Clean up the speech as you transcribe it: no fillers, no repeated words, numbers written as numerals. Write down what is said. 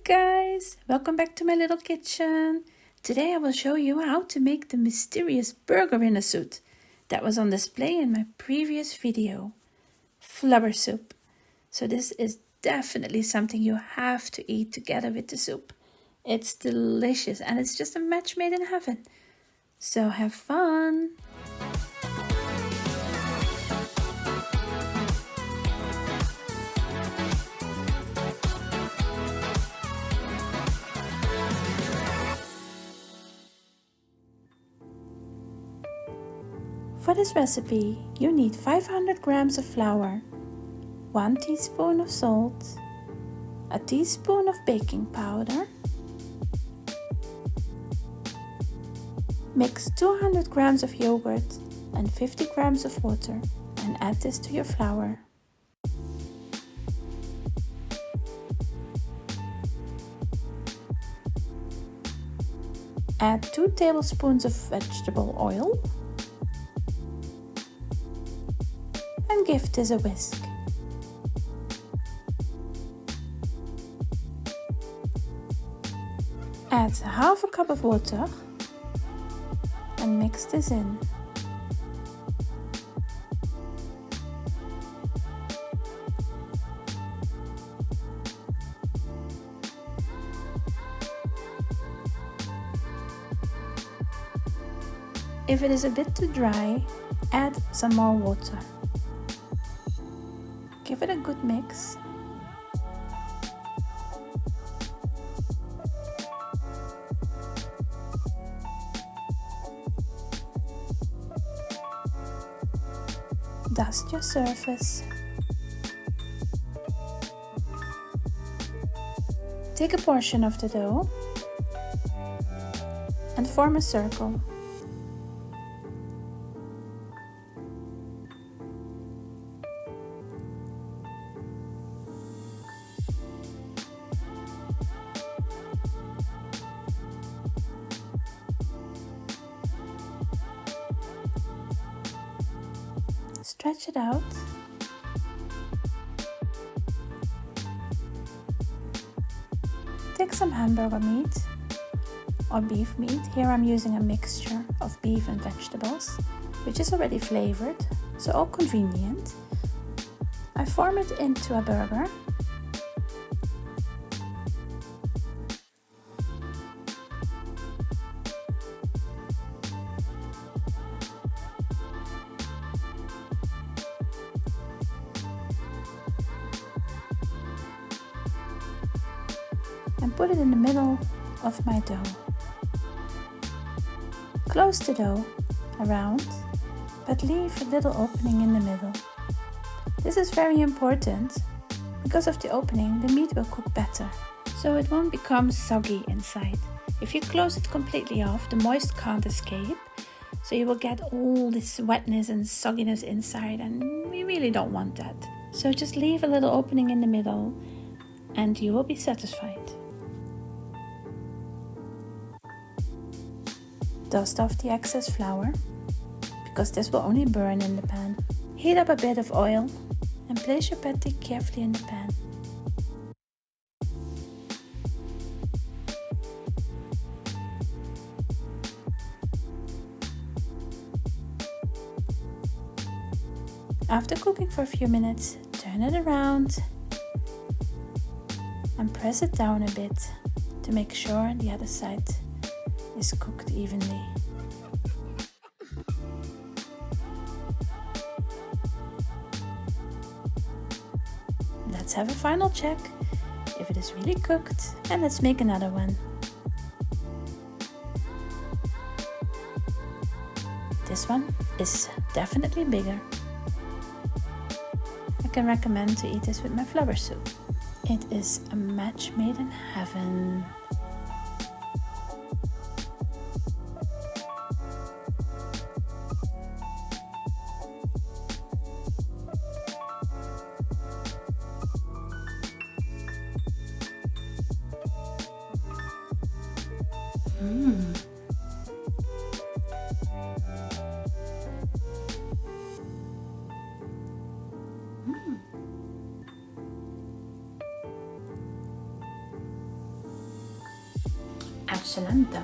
guys, welcome back to my little kitchen. Today I will show you how to make the mysterious burger in a suit that was on display in my previous video, Flubber soup. So this is definitely something you have to eat together with the soup. It's delicious and it's just a match made in heaven. So have fun! For this recipe, you need 500 grams of flour, 1 teaspoon of salt, a teaspoon of baking powder. Mix 200 grams of yogurt and 50 grams of water and add this to your flour. Add 2 tablespoons of vegetable oil and give this a whisk. Add half a cup of water and mix this in. If it is a bit too dry, add some more water. Give it a good mix. Dust your surface. Take a portion of the dough and form a circle. Stretch it out. Take some hamburger meat or beef meat. Here I'm using a mixture of beef and vegetables, which is already flavored, so all convenient. I form it into a burger. And put it in the middle of my dough. Close the dough around, but leave a little opening in the middle. This is very important. Because of the opening, the meat will cook better, so it won't become soggy inside. If you close it completely off, the moist can't escape, so you will get all this wetness and sogginess inside, and we really don't want that. So just leave a little opening in the middle and you will be satisfied. Dust off the excess flour, because this will only burn in the pan. Heat up a bit of oil and place your patty carefully in the pan. After cooking for a few minutes, turn it around and press it down a bit to make sure the other side is cooked evenly. Let's have a final check if it is really cooked, and let's make another one. This one is definitely bigger. I can recommend to eat this with my flubber soup. It is a match made in heaven. Excelente!